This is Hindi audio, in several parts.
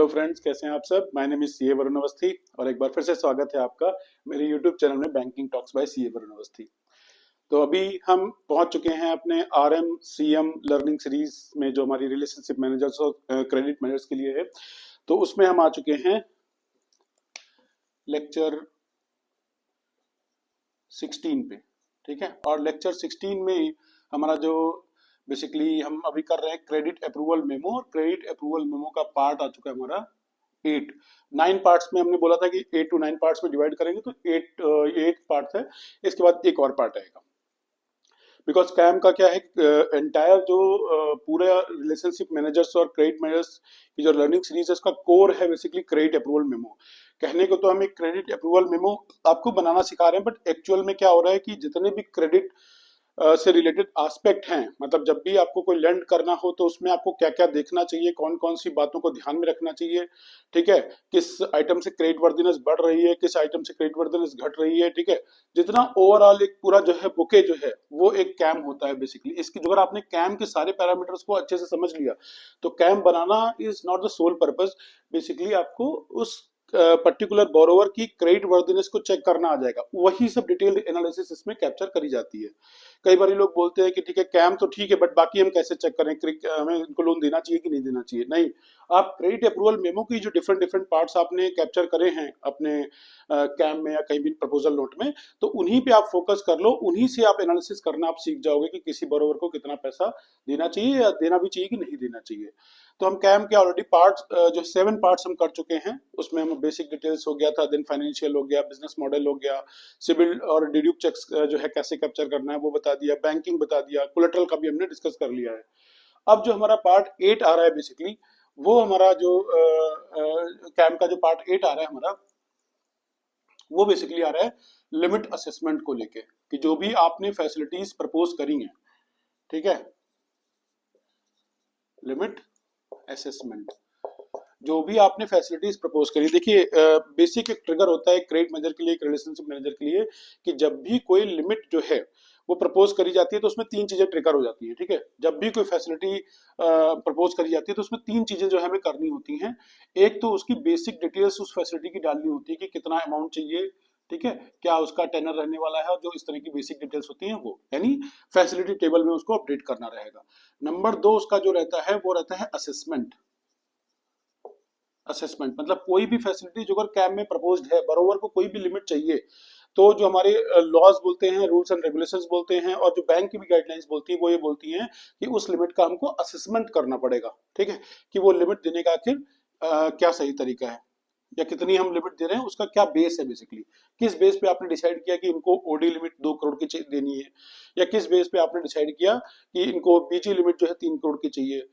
हेलो फ्रेंड्स, कैसे हैं आप सब। My name is CA Varun Awasthi और एक बार फिर से स्वागत है आपका मेरे यूट्यूब चैनल में banking talks bye CA Varun Awasthi. तो अभी हम पहुंच चुके हैं अपने आरएम सीएम लर्निंग सीरीज में, जो हमारी रिलेशनशिप मैनेजर्स और क्रेडिट मैनेजर्स के लिए है। तो उसमें हम आ चुके हैं लेक्चर 16 पे। ठीक है, और लेक्चर 16 में हमारा जो बेसिकली हम अभी कर रहे हैं क्रेडिट अप्रूवल मेमो, और क्रेडिट अप्रूवल मेमो का पार्ट आ चुका है हमारा 8। 9 पार्ट्स में हमने बोला था कि 8 to 9 पार्ट्स में डिवाइड करेंगे, तो 8 पार्ट्स है। इसके बाद एक और पार्ट आएगा, बिकॉज कैम का क्या है, एंटायर जो पूरा रिलेशनशिप मैनेजर्स और क्रेडिट मैनेजर्स की जो लर्निंग सीरीज है, उसका कोर है बेसिकली क्रेडिट अप्रूवल मेमो। कहने को तो हम एक क्रेडिट अप्रूवल मेमो आपको बनाना सिखा रहे हैं, बट एक्चुअल में क्या हो रहा है कि जितने भी क्रेडिट से रिलेटेड एस्पेक्ट हैं, मतलब जब भी आपको कोई लेंड करना हो तो उसमें आपको क्या क्या देखना चाहिए, कौन कौन सी बातों को ध्यान में रखना चाहिए। ठीक है, किस आइटम से क्रेडिट वर्दिनेस बढ़ रही है, किस आइटम से क्रेडिट वर्दिनेस घट रही है। ठीक है, जितना ओवरऑल एक पूरा जो है बुके जो है वो एक कैम होता है बेसिकली। इसकी जो अगर आपने कैम के सारे पैरामीटर्स को अच्छे से समझ लिया तो कैम बनाना is not the sole purpose. Basically आपको उस पर्टिकुलर बोरोवर की क्रेडिट वर्दिनेस को चेक करना आ जाएगा, वही सब डिटेल्ड एनालिसिस इसमें कैप्चर करी जाती है। कई बार लोग बोलते हैं कि ठीक है कैम तो ठीक है, बट बाकी हम कैसे चेक करें, हमें इनको लोन देना चाहिए कि नहीं देना चाहिए। नहीं, आप क्रेडिट अप्रूवल मेमो की जो डिफरेंट डिफरेंट पार्ट्स आपने कैप्चर करे हैं अपने कैम में या कहीं भी प्रपोजल नोट में, तो उन्हीं पे आप फोकस कर लो, उन्हीं से आप एनालिसिस करना आप सीख जाओगे कि किसी बरोबर को कितना पैसा देना चाहिए या देना भी चाहिए कि नहीं देना चाहिए। तो हम कैम के ऑलरेडी पार्ट्स जो 7 पार्ट्स हम कर चुके हैं, उसमें हम बेसिक डिटेल्स हो गया था, देन फाइनेंशियल हो गया, बिजनेस मॉडल हो गया, सिविल और डिड्यूक चेक्स जो है कैसे कैप्चर करना है वो बता दिया, बैंकिंग बता दिया, कोलेटरल का भी हमने डिस्कस कर लिया है। अब जो हमारा पार्ट 8 आ रहा है बेसिकली, वो हमारा जो कैम का जो पार्ट 8 आ रहा है हमारा, वो बेसिकली आ रहा है लिमिट असेसमेंट को लेके, कि जो भी आपने फैसिलिटीज प्रपोज करी हैं, ठीक है, लिमिट असेसमेंट, जो भी आपने फैसिलिटीज प्रपोज करी। देखिए बेसिक एक ट्रिगर होता है क्रेडिट मैनेजर के लिए, एक रिलेशनशिप मैनेजर के लिए, कि जब भी कोई लिमिट जो है वो प्रपोज करी जाती है तो उसमें 3 चीजें ट्रिगर हो जाती हैं। ठीक है, जब भी कोई फैसिलिटी प्रपोज करी जाती है तो उसमें 3 चीजें जो है हमें करनी होती हैं। एक तो उसकी बेसिक डिटेल्स उस फैसिलिटी की डालनी होती है कि कितना अमाउंट चाहिए, ठीक है, क्या उसका टेनर रहने वाला है, और जो इस तरह की बेसिक डिटेल्स होती हैं वो, यानी फैसिलिटी टेबल में उसको अपडेट करना रहेगा। नंबर 2 उसका जो रहता है वो रहता है असेसमेंट। असेसमेंट मतलब कोई भी फैसिलिटी जो अगर कैम में प्रपोज्ड है, बरोबर को कोई भी लिमिट चाहिए, तो जो हमारे लॉज बोलते हैं, रूल्स एंड रेगुलेशंस बोलते हैं, और जो बैंक की भी गाइडलाइंस बोलती है वो ये बोलती हैं कि उस लिमिट का हमको असेसमेंट करना पड़ेगा। ठीक है, कि वो लिमिट देने का आखिर क्या सही तरीका है, या कितनी हम लिमिट दे रहे हैं, उसका क्या बेस है, बेसिकली किस बेस पे आपने डिसाइड किया कि इनको ओडी लिमिट 2 करोड़ की देनी है, या किस बेस पे आपने डिसाइड किया कि इनको बीजी लिमिट जो है 3 करोड़ की चाहिए।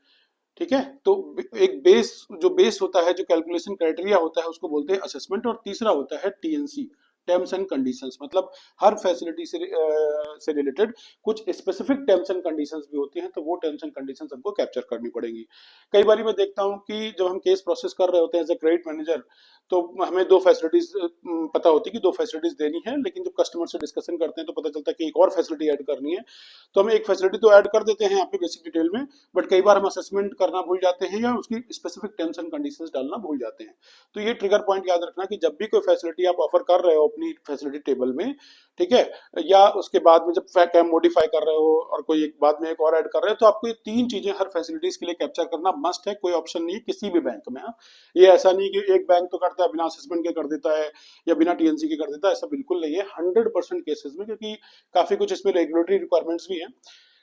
ठीक है, तो एक बेस, जो बेस होता है, जो कैलकुलेशन क्राइटेरिया होता है, उसको बोलते हैं असेसमेंट। और तीसरा होता है टीएनसी, टर्म्स एंड कंडीशंस, मतलब हर फैसिलिटी से रिलेटेड कुछ स्पेसिफिक टर्म्स एंड कंडीशंस भी होती हैं, तो वो टर्म्स एंड कंडीशंस हमको कैप्चर करनी पड़ेंगी। कई बार मैं देखता हूं कि जब हम केस प्रोसेस कर रहे होते हैं एज ए क्रेडिट मैनेजर, तो हमें 2 फैसिलिटीज पता होती है कि 2 फैसिलिटीज देनी है, लेकिन जब कस्टमर से डिस्कशन करते हैं तो पता चलता है कि एक और फैसिलिटी ऐड करनी है। तो हम एक फैसिलिटी तो ऐड कर देते हैं यहाँ पे बेसिक डिटेल में, बट कई बार हम असेसमेंट करना भूल जाते हैं या उसकी स्पेसिफिक टर्म्स एंड कंडीशंस डालना भूल जाते हैं। तो ये ट्रिगर पॉइंट याद रखना कि जब भी कोई फैसिलिटी आप ऑफर कर रहे हो अपनी फैसिलिटी टेबल में, ठीक है, या उसके बाद में जब कैम मॉडिफाई कर रहे हो और कोई एक बाद में एक और ऐड कर रहे हो, तो आपको ये 3 चीजें हर फैसिलिटीज के लिए कैप्चर करना मस्ट है, कोई ऑप्शन नहीं है किसी भी बैंक में। हाँ, ये ऐसा नहीं कि एक बैंक तो करता है बिना असेसमेंट के कर देता है या बिना टीएनसी के कर देता है, ऐसा बिल्कुल नहीं है 100% केसेस में, क्योंकि काफी कुछ इसमें रेगुलेटरी रिक्वायरमेंट्स भी हैं।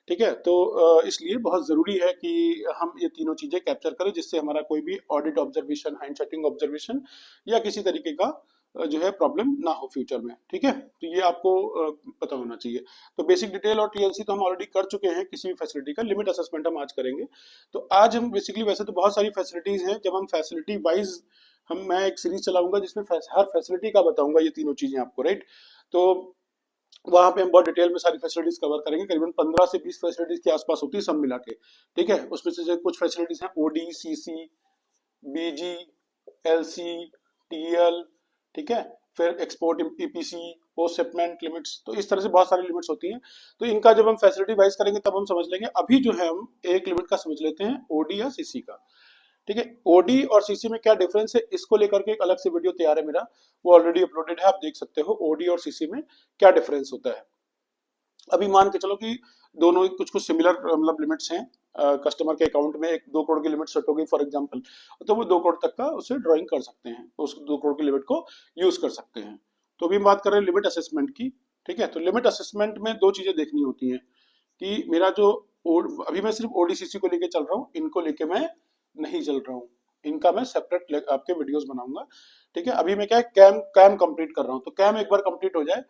ठीक है, तो इसलिए बहुत जरूरी है कि हम ये तीनों चीजें कैप्चर करें, जिससे हमारा कोई भी audit observation, hand setting observation या किसी तरीके का जो है प्रॉब्लम ना हो फ्यूचर में। ठीक है, तो ये आपको पता होना चाहिए। तो बेसिक डिटेल और टीएलसी तो हम ऑलरेडी कर चुके हैं, किसी भी फैसिलिटी का लिमिट असेसमेंट हम आज करेंगे। तो आज हम बेसिकली, वैसे तो बहुत सारी फैसिलिटीज हैं, जब हम फैसिलिटी वाइज मैं एक सीरीज चलाऊंगा जिसमें हर फैसिलिटी का बताऊंगा ये तीनों चीजें आपको, राइट। तो वहां पे हम बहुत डिटेल में सारी फैसिलिटीज कवर करेंगे, करीबन 15 से 20 फैसिलिटीज के आसपास होती है सब मिला के। ठीक है, उसमें से कुछ फैसिलिटीज हैं ओडी, सीसी, बीजी, एलसी, टीएल, ठीक है, फिर export EPC, post shipment limits, तो इस तरह से बहुत सारी लिमिट्स होती हैं। तो इनका जब हम फैसिलिटी वाइज करेंगे तब हम समझ लेंगे। अभी जो है हम एक लिमिट का समझ लेते हैं, ओडी या सीसी का। ठीक है। ओडी और सीसी में क्या डिफरेंस है, इसको लेकर के एक अलग से वीडियो तैयार है मेरा, वो ऑलरेडी अपलोडेड है, आप देख सकते हो ओडी और सीसी में क्या डिफरेंस होता है। अभी मान के चलो कि दोनों कुछ कुछ सिमिलर मतलब लिमिट्स हैं, कस्टमर के अकाउंट में एक 2 करोड़ की लिमिट सेट हो गई फॉर एग्जांपल, तो वो 2 करोड़ तक का उसे ड्राइंग कर सकते हैं, तो उस 2 करोड़ की लिमिट को यूज कर सकते हैं। तो अभी हम बात कर रहे हैं लिमिट असेसमेंट की। ठीक है, तो लिमिट असेसमेंट में दो चीजें देखनी होती हैं कि मेरा जो अभी मैं सिर्फ ओडीसीसी को लेके चल रहा हूँ, इनको लेके मैं नहीं चल रहा हूँ, इनका मैं सेपरेट आपके वीडियोस बनाऊंगा। ठीक है, अभी मैं क्या है कैम कैम कंप्लीट कर रहा हूँ, तो कैम एक बार कंप्लीट हो जाए,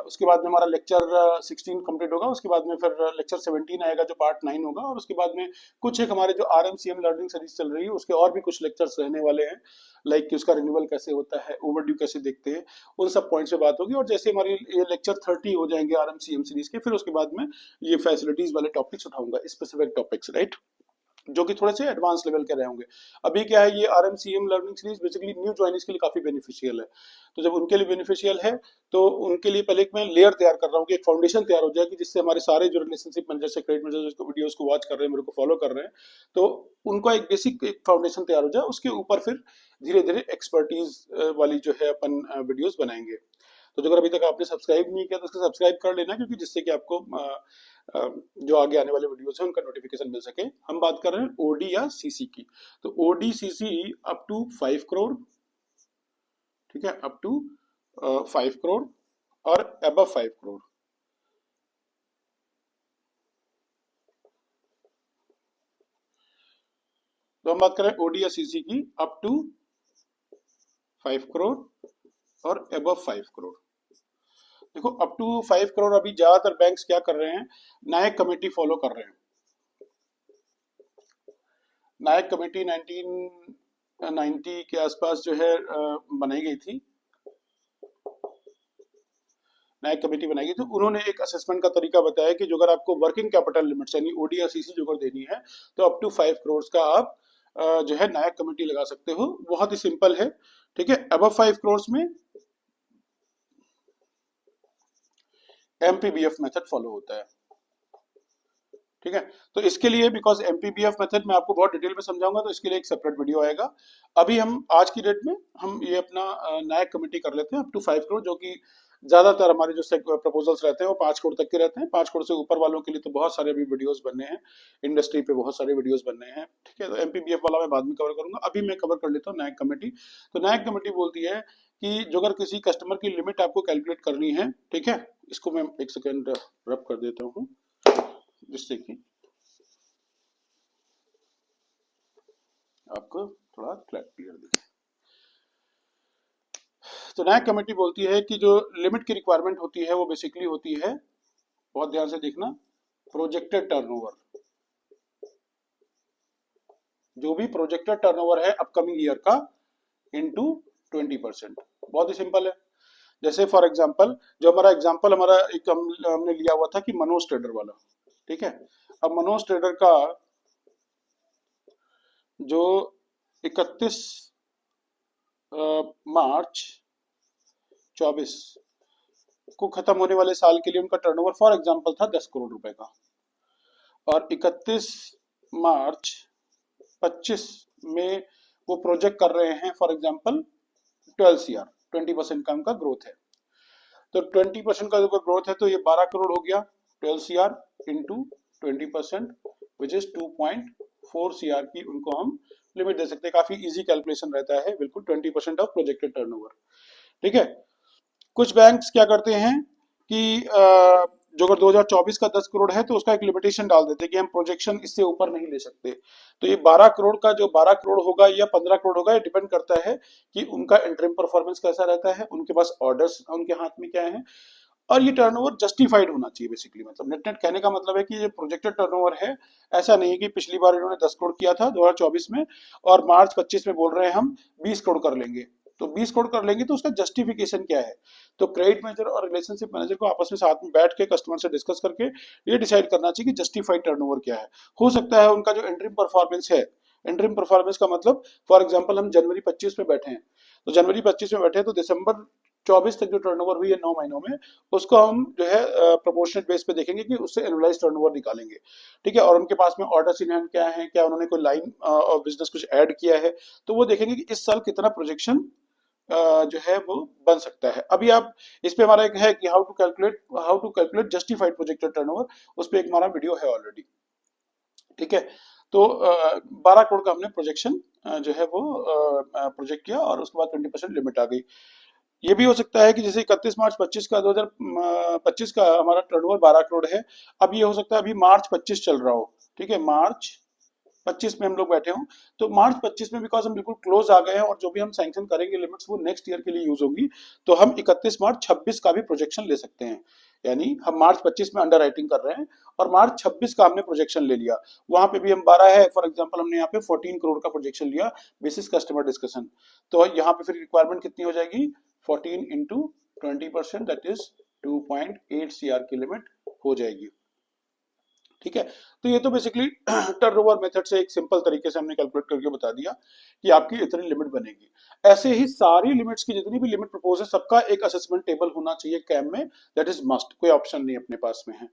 उसके बाद में हमारा लेक्चर 16 कंप्लीट होगा, उसके बाद में फिर लेक्चर 17 आएगा जो पार्ट 9 होगा, और उसके बाद में कुछ एक हमारे जो आरएमसीएम लर्निंग सीरीज चल रही है उसके और भी कुछ लेक्चर्स रहने वाले हैं, लाइक कि उसका रिन्यूअल कैसे होता है, ओवरड्यू कैसे देखते हैं, उन सब पॉइंट्स पे बात होगी। और जैसे हमारे ये लेक्चर 30 हो जाएंगे आरएमसीएम सीरीज के, फिर उसके बाद में ये फैसिलिटीज वाले टॉपिक्स उठाऊंगा, स्पेसिफिक टॉपिक्स, राइट, जो कि थोड़े से एडवांस लेवल के रहे होंगे। अभी क्या है, ये RMCM learning series basically new joinings के लिए काफी बेनिफिशियल है, तो जब उनके लिए बेनिफिशियल है तो उनके लिए पहले एक मैं लेयर तैयार कर रहा हूँ कि एक फाउंडेशन तैयार हो जाए कि जिससे हमारे सारे जो रिलेशनशिप मैनेजर से क्रेडिट मैनेजर जो वीडियोस को वॉच कर रहे हैं, मेरे को फॉलो कर रहे हैं, तो उनका एक बेसिक एक फाउंडेशन तैयार हो जाए, उसके ऊपर फिर धीरे धीरे एक्सपर्टीज वाली जो है अपन वीडियोस बनाएंगे। तो अगर अभी तक आपने सब्सक्राइब नहीं किया तो उसको सब्सक्राइब कर लेना, क्योंकि जिससे कि आपको जो आगे आने वाले वीडियोस हैं उनका नोटिफिकेशन मिल सके। हम बात कर रहे हैं ओडी या सीसी की, तो OD CC up to 5 crore, ठीक है, अप टू 5 करोड़ और अबव 5 करोड़। तो हम बात कर रहे हैं ओडी या सीसी की अप टू 5 करोड़ और अबव 5 करोड़। देखो अप टू 5 करोड़ अभी ज्यादातर बैंक्स क्या कर रहे हैं, नायक कमेटी फॉलो कर रहे हैं। नायक कमेटी 1990 के आसपास जो है बनाई गई थी, नायक कमेटी बनाई गई, तो उन्होंने एक असेसमेंट का तरीका बताया कि जो अगर आपको वर्किंग कैपिटल लिमिट्स यानी ओडी या सीसी जो अगर देनी है तो अप टू 5 करोड़ का आप जो है नायक कमेटी लगा सकते हो, बहुत ही सिंपल है। ठीक है, अबव 5 करोड़ में एमपीबीएफ मेथड फॉलो होता है। ठीक है, तो इसके लिए बिकॉज एमपीबीएफ मेथड मैं आपको बहुत डिटेल में समझाऊंगा, तो इसके लिए एक सेपरेट वीडियो आएगा। अभी हम आज की डेट में हम ये अपना नायक कमेटी कर लेते हैं अप टू 5 करोड़, जो कि ज्यादातर हमारे जो प्रपोजल्स रहते हैं वो 5 करोड़ तक के रहते हैं। 5 करोड़ से ऊपर वालों के लिए तो बहुत सारे अभी वीडियोस बनने हैं, इंडस्ट्री पे बहुत सारे वीडियोस बनने हैं। ठीक है, तो एमपीबीएफ वाला मैं बाद में कवर करूंगा, अभी मैं कवर कर लेता हूँ नायक कमेटी। तो नायक कमेटी बोलती है कि जो अगर किसी कस्टमर की लिमिट आपको कैलकुलेट करनी है, ठीक है, इसको मैं एक सेकेंड रब कर देता हूँ जिससे कि आपको थोड़ा क्लियर दिखे। तो नायक कमेटी बोलती है कि जो लिमिट की रिक्वायरमेंट होती है वो बेसिकली होती है, बहुत ध्यान से देखना, प्रोजेक्टेड टर्नओवर, जो भी प्रोजेक्टेड टर्नओवर है अपकमिंग ईयर का इनटू 20%। बहुत ही सिंपल है। जैसे फॉर एग्जांपल जो हमारा एग्जांपल हमारा एक हमने लिया हुआ था कि मनोज ट्रेडर वाला, ठीक है, अब मनोज ट्रेडर का जो 31 मार्च 24 को खत्म होने वाले साल के लिए उनका टर्नओवर फॉर एग्जांपल था 10 करोड़ रुपए का, और 31 मार्च 25 में वो प्रोजेक्ट कर रहे हैं फॉर एग्जांपल 12 CR, 20% का उनका ग्रोथ है। तो 20% का अगर ग्रोथ है तो ये 12 करोड़ हो गया, 12 CR into 20% which is 2.4 CR की उनको हम लिमिट दे सकते हैं। काफी इजी कैलकुलेशन रहता है, बिल्कुल 20% ऑफ प्रोजेक्टेड टर्नओवर। ठीक है, कुछ बैंक्स क्या करते हैं कि जो अगर 2024 का 10 करोड़ है तो उसका एक लिमिटेशन डाल देते हैं कि हम प्रोजेक्शन इससे ऊपर नहीं ले सकते। तो ये 12 करोड़ का जो 12 करोड़ होगा या 15 करोड़ होगा, ये डिपेंड करता है कि उनका इंटरिम परफॉर्मेंस कैसा रहता है, उनके पास ऑर्डर्स उनके हाथ में क्या है, और ये टर्नओवर जस्टिफाइड होना चाहिए बेसिकली। मतलब नेट नेट कहने का मतलब है कि ये प्रोजेक्टेड टर्नओवर है, ऐसा नहीं है कि पिछली बार इन्होंने 10 करोड़ किया था 2024 में और मार्च 25 में बोल रहे हैं हम 20 करोड़ कर लेंगे, तो 20 करोड़ कर लेंगे तो उसका जस्टिफिकेशन क्या है। तो क्रेडिट मैनेजर और रिलेशनशिप मैनेजर को आपस में साथ में बैठ के कस्टमर से डिस्कस करके ये डिसाइड करना चाहिए कि जस्टिफाइड टर्नओवर क्या है। हो सकता है उनका जो इंटरिम परफॉर्मेंस है, इंटरिम परफॉर्मेंस का मतलब फॉर एग्जांपल हम जनवरी 25 में बैठे हैं, तो जनवरी 25 में बैठे हैं तो दिसंबर 24 तक जो टर्नओवर हुई है 9 महीनों में, उसको हम जो है प्रोपोर्शनेट बेस पे देखेंगे कि उससे एनुअलाइज टर्नओवर निकालेंगे। ठीक है, और उनके पास में ऑर्डर्स इन हैंड क्या है, क्या उन्होंने कोई लाइन ऑफ बिजनेस कुछ ऐड किया है, तो वो देखेंगे कि इस साल कितना प्रोजेक्शन जो है वो बन सकता है। अभी आप इस पे हमारा एक है कि how to calculate justified projected turnover, उस पे एक हमारा वीडियो है ऑलरेडी। ठीक है, तो 12 करोड़ का हमने प्रोजेक्शन जो है वो प्रोजेक्ट किया और उसके बाद 20% लिमिट आ गई। ये भी हो सकता है कि जैसे 31 मार्च 25 का 2025 का हमारा टर्नओवर 12 करोड़ है, अब ये हो सकता है अभी मार्च 25 चल रहा हो। ठीक है, मार्च 25 में हम लोग बैठे हों, तो मार्च 25 में बिकॉज हम बिल्कुल क्लोज आ गए हैं और जो भी हम सैंक्शन करेंगे लिमिट्स वो नेक्स्ट ईयर के लिए यूज होंगी, तो हम 31 मार्च 26 का भी प्रोजेक्शन ले सकते हैं। यानी हम मार्च 25 में अंडर राइटिंग कर रहे हैं और मार्च 26 का हमने प्रोजेक्शन ले लिया, वहां पे भी हम 12 है, फॉर एग्जांपल हमने यहाँ पे 14 करोड़ का प्रोजेक्शन लिया बेसिस कस्टमर डिस्कशन, तो यहाँ पे फिर रिक्वायरमेंट कितनी हो जाएगी, 14 इंटू 20%, दैट इज 2.8 सीआर की लिमिट हो जाएगी। ठीक है, तो ये तो बेसिकली टर्नओवर मेथड से एक सिंपल तरीके से हमने कैलकुलेट करके बता दिया कि आपकी इतनी लिमिट बनेगी। ऐसे ही सारी लिमिट्स की जितनी भी लिमिट प्रपोज है सबका एक असेसमेंट टेबल होना चाहिए कैम में, दैट इज मस्ट, कोई ऑप्शन नहीं अपने पास में है।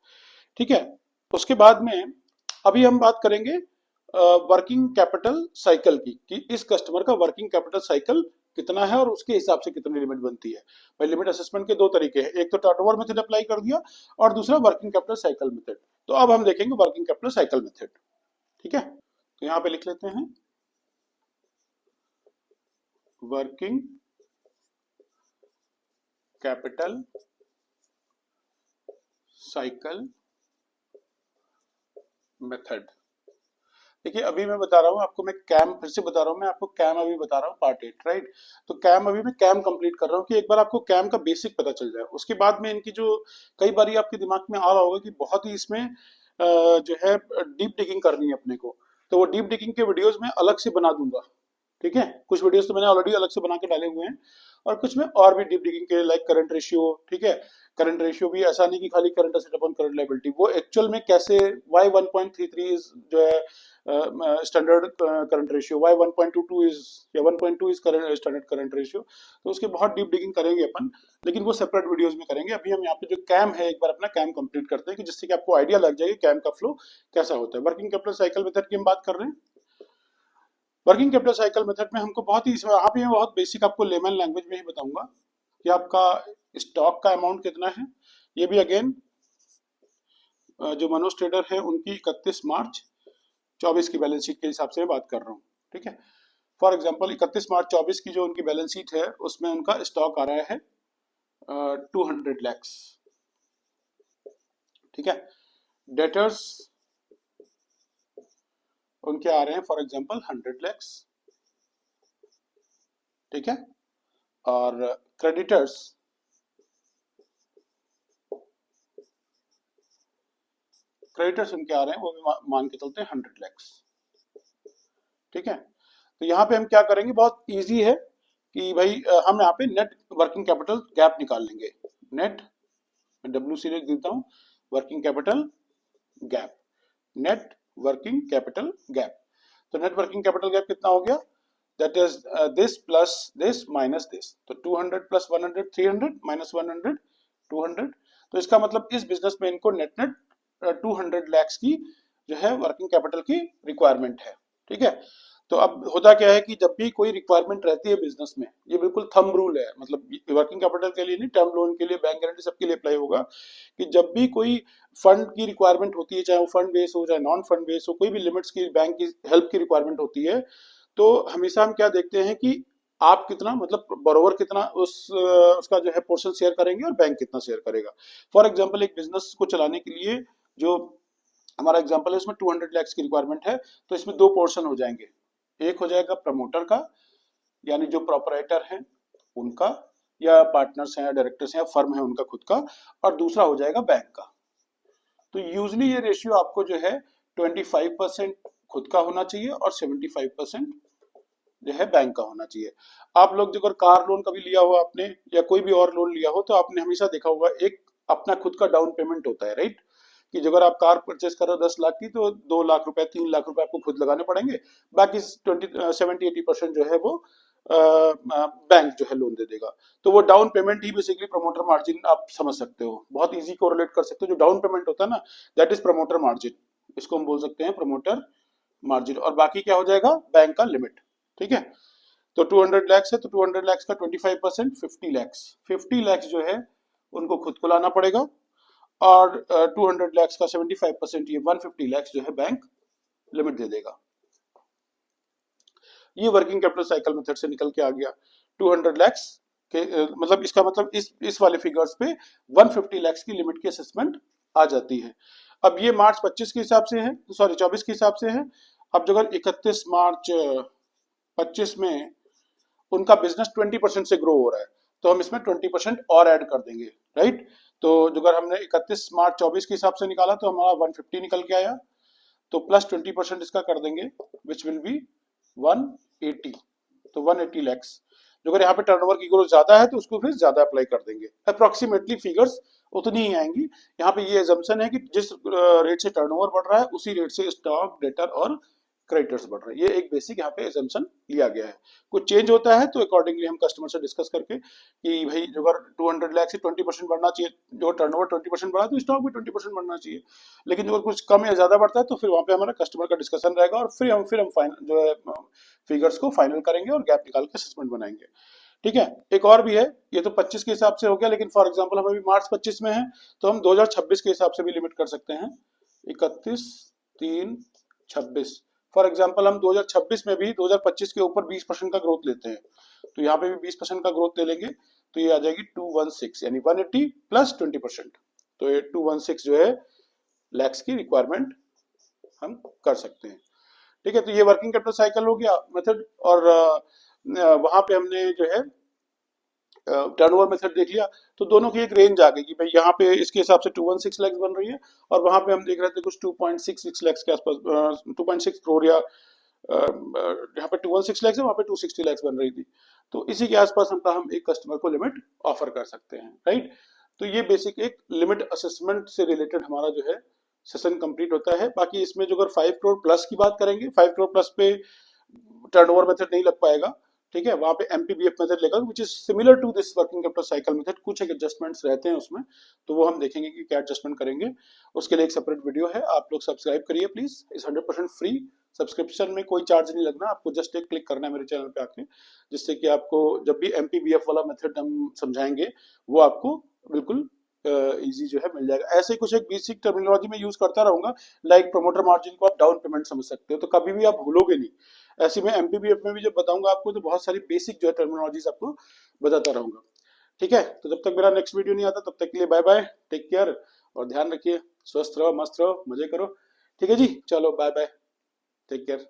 ठीक है, उसके बाद में अभी हम बात करेंगे वर्किंग कैपिटल साइकिल की, कि इस कस्टमर का वर्किंग कैपिटल साइकिल कितना है और उसके हिसाब से कितनी लिमिट बनती है। भाई लिमिट असेसमेंट के दो तरीके हैं, एक तो टर्नओवर मेथड अप्लाई कर दिया और दूसरा वर्किंग कैपिटल साइकिल मेथड। तो अब हम देखेंगे वर्किंग कैपिटल साइकिल मेथड। ठीक है, तो यहां पे लिख लेते हैं वर्किंग कैपिटल साइकिल मेथड। देखिए अभी मैं बता रहा हूँ आपको, मैं कैम फिर से बता रहा हूँ, मैं आपको कैम अभी बता रहा हूँ पार्ट 8, राइट। तो कैम अभी मैं कैम कंप्लीट कर रहा हूँ कि एक बार आपको कैम का बेसिक पता चल जाए, उसके बाद में इनकी जो कई बार आपके दिमाग में आ रहा होगा कि बहुत ही इसमें जो है डीप डिगिंग करनी है अपने को, तो वो डीप डिगिंग के वीडियोस में अलग से बना दूंगा। ठीक है, कुछ वीडियोस तो मैंने ऑलरेडी अलग से बना के डाले हुए हैं और कुछ में और भी डीप डिगिंग के, लाइक करंट रेशियो। ठीक है, करंट रेशियो भी ऐसा नहीं कि खाली current asset upon current liability, वो एक्चुअल में कैसे वाई 1.33 इज जो है standard current ratio, why 1.22 is या 1.2 इज स्टैंडर्ड करंट रेशियो, तो उसके बहुत डीप डिगिंग करेंगे अपन, लेकिन वो सेपरेट वीडियोस में करेंगे। अभी हम यहाँ पे जो कैम है एक बार अपना कैम कंप्लीट करते हैं कि जिससे कि आपको आइडिया लग जाएगा कैम का फ्लो कैसा होता है। वर्किंग कैपिटल साइकिल मेथड की हम बात कर रहे हैं। वर्किंग कैपिटल साइकिल मेथड में हमको बहुत ही इसमें यहाँ पे बहुत बेसिक आपको लेमन लैंग्वेज में ही बताऊंगा कि आपका स्टॉक का अमाउंट कितना है। ये भी अगेन जो मनोज ट्रेडर है उनकी 31 मार्च 24 की बैलेंस शीट के हिसाब से मैं बात कर रहा हूँ। ठीक है, फॉर एग्जांपल 31 मार्च 24 की जो उनकी बैलेंस शीट है उसमें उनका स्टॉक आ रहा है 200 लैक्स। ठीक है, डेटर्स उनके आ रहे हैं फॉर एग्जांपल 100 लैक्स। ठीक है, और क्रेडिटर्स उनके आ रहे हैं वो भी मान के चलते हैं 100 लैक्स। ठीक है, तो यहाँ पे हम क्या करेंगे, बहुत इजी है कि भाई हम यहाँ पे नेट वर्किंग कैपिटल गैप निकाल लेंगे। नेट WC लिख देता हूँ, working capital gap, net working capital gap. तो नेट वर्किंग कैपिटल गैप कितना हो गया, that is this plus this minus this, तो 200 प्लस 100 300 माइनस 100 200। तो इसका मतलब इस बिजनेस में इनको नेट नेट 200 लैक्स की जो है वर्किंग कैपिटल की रिक्वायरमेंट है। ठीक है, तो अब होता क्या है कि जब भी कोई रिक्वायरमेंट रहती है बिजनेस में, ये बिल्कुल थंब रूल है, मतलब वर्किंग कैपिटल के लिए नहीं, टर्म लोन के लिए, बैंक गारंटी सबके लिए अप्लाई होगा कि जब भी कोई फंड की रिक्वायरमेंट होती है, चाहे वो फंड बेस हो चाहे नॉन फंड बेस हो, कोई भी लिमिट्स की बैंक की हेल्प की रिक्वायरमेंट होती है, तो हमेशा हम क्या देखते हैं कि आप कितना, मतलब बरोवर कितना उसका जो है पोर्शन शेयर करेंगे और बैंक कितना शेयर करेगा। फॉर एग्जांपल एक बिजनेस को चलाने के लिए जो हमारा एग्जांपल है उसमें 200 लैक्स की रिक्वायरमेंट है, तो इसमें दो पोर्शन हो जाएंगे, एक हो जाएगा प्रमोटर का, यानी जो प्रोपराइटर है उनका, या पार्टनर्स हैं या डायरेक्टर्स हैं या फर्म है उनका खुद का, और दूसरा हो जाएगा बैंक का। तो यूजली ये रेशियो आपको जो है 25% खुद का होना चाहिए और 75% जो है बैंक का होना चाहिए। आप लोग अगर कार लोन कभी लिया हो आपने या कोई भी और लोन लिया हो, तो आपने हमेशा देखा होगा एक अपना खुद का डाउन पेमेंट होता है, राइट, कि अगर आप कार परचेस कर रहे हो 10 लाख की, तो 2 लाख रुपए 3 लाख रुपए आपको खुद लगाने पड़ेंगे, बाकी 70-80% जो है वो बैंक जो है लोन दे देगा। तो वो डाउन पेमेंट ही बेसिकली प्रमोटर मार्जिन आप समझ सकते हो, बहुत इजी कोरिलेट कर सकते हो। जो डाउन पेमेंट होता है ना, दैट इज प्रमोटर मार्जिन, इसको हम बोल सकते हैं प्रमोटर मार्जिन। और बाकी क्या हो जाएगा, बैंक का लिमिट। ठीक है, तो 200 लैक्स है तो 200 लैक्स का 25% 50 लैक्स, 50 लैक्स जो है उनको खुद को लाना पड़ेगा, और 200 लैक्स का 75% ये 150 लैक्स जो है बैंक लिमिट दे देगा। ये वर्किंग कैपिटल साइकिल मेथड से निकल के आ गया। 200 लैक्स के मतलब इसका मतलब इस वाले फिगर्स पे 150 लैक्स की लिमिट की असेसमेंट आ जाती है। अब ये मार्च 25 के हिसाब से है, सॉरी 24 के हिसाब से है। अब जो अगर 31 मार्च 25 में उनका बिजनेस 20% से ग्रो हो रहा है, तो हम इसमें 20% और ऐड कर देंगे, राइट। तो जो अगर हमने 31 मार्च 24 के हिसाब से निकाला तो हमारा 150 निकल के आया, तो प्लस 20% इसका कर देंगे, विच विल बी 180, तो 180 लैक्स। जो अगर यहाँ पे टर्नओवर की ग्रोथ ज्यादा है तो उसको फिर ज्यादा अप्लाई कर देंगे। अप्रोक्सीमेटली फिगर्स उतनी ही आएंगी। यहाँ पे ये एजम्पशन है कि जिस रेट से टर्नओवर बढ़ रहा है उसी रेट से स्टॉक, डेटर और क्रेडिटर्स बढ़ रहे हैं। ये एक बेसिक यहाँ पे एजम्पशन लिया गया है। कुछ चेंज होता है तो अकॉर्डिंगली हम कस्टमर से डिस्कस करके कि भाई जो अगर 200 लाख से 20% बढ़ना चाहिए, जो टर्नओवर 20% बढ़ा तो स्टॉक भी 20% बढ़ना चाहिए। लेकिन जो कुछ कम या ज्यादा बढ़ता है तो फिर वहां पे हमारा कस्टमर का डिस्कशन रहेगा, और फिर हम फाइनल जो है फिगर्स को फाइनल करेंगे और गैप निकाल के असेसमेंट बनाएंगे। ठीक है, एक और भी है, ये तो 25 के हिसाब से हो गया, लेकिन फॉर एग्जांपल हम अभी मार्च 25 में है तो हम 2026 के हिसाब से भी लिमिट कर सकते हैं। 31/3/26 फॉर एग्जांपल हम 2026 में भी 2025 के ऊपर 20% का ग्रोथ लेते हैं, तो यहाँ पे भी 20% का ग्रोथ ले लेंगे, तो ये आ जाएगी 216, यानी 180 प्लस 20%, तो ये 216 जो है लैक्स की रिक्वायरमेंट हम कर सकते हैं। ठीक है, तो ये वर्किंग कैपिटल साइकिल हो गया मेथड। और वहां पे हमने जो है टर्नओवर मेथड देख लिया, तो दोनों की एक रेंज आ गई कि भाई यहाँ पे इसके हिसाब से 216 लैक्स बन रही है, और वहां पे हम देख रहे थे कुछ 2.66 लैक्स के आसपास, 2.6 करोड़, या यहाँ पे 216 लैक्स है, वहां पे 260 लैक्स बन रही थी। तो इसी के आसपास हम एक कस्टमर को लिमिट ऑफर कर सकते हैं, राइट। तो ये बेसिक एक लिमिट असेसमेंट से रिलेटेड हमारा जो है सेशन कंप्लीट होता है। बाकी इसमें जो अगर 5 करोड़ प्लस की बात करेंगे, 5 करोड़ प्लस पे टर्नओवर मेथड नहीं लग पाएगा। ठीक है, वहां पे एमपीबीएफ मेथड लेगा, which is similar to this working capital cycle method. कुछ एक एडजस्टमेंट्स रहते हैं उसमें, तो वो हम देखेंगे कि क्या एडजस्टमेंट करेंगे। उसके लिए एक सेपरेट वीडियो है, आप लोग सब्सक्राइब करिए प्लीज। इस 100% फ्री सब्सक्रिप्शन में कोई चार्ज नहीं लगना, आपको जस्ट एक क्लिक करना है मेरे चैनल पे आके, जिससे कि आपको जब भी एमपीबीएफ वाला मेथड हम समझाएंगे वो आपको बिल्कुल इजी जो है मिल जाएगा। ऐसे ही कुछ एक बेसिक टर्मिनोलॉजी में यूज करता रहूंगा, लाइक प्रमोटर मार्जिन को आप डाउन पेमेंट समझ सकते हो, तो कभी भी आप भूलोगे नहीं। ऐसे में एमपीबीएफ में भी जब बताऊंगा आपको तो बहुत सारी बेसिक जो है टर्मिनोलॉजीज आपको बताता रहूंगा। ठीक है, तो जब तक मेरा नेक्स्ट वीडियो नहीं आता तब तक के लिए बाय बाय, टेक केयर, और ध्यान रखिए, स्वस्थ रहो, मस्त रहो, मजे करो। ठीक है जी, चलो बाय बाय, टेक केयर।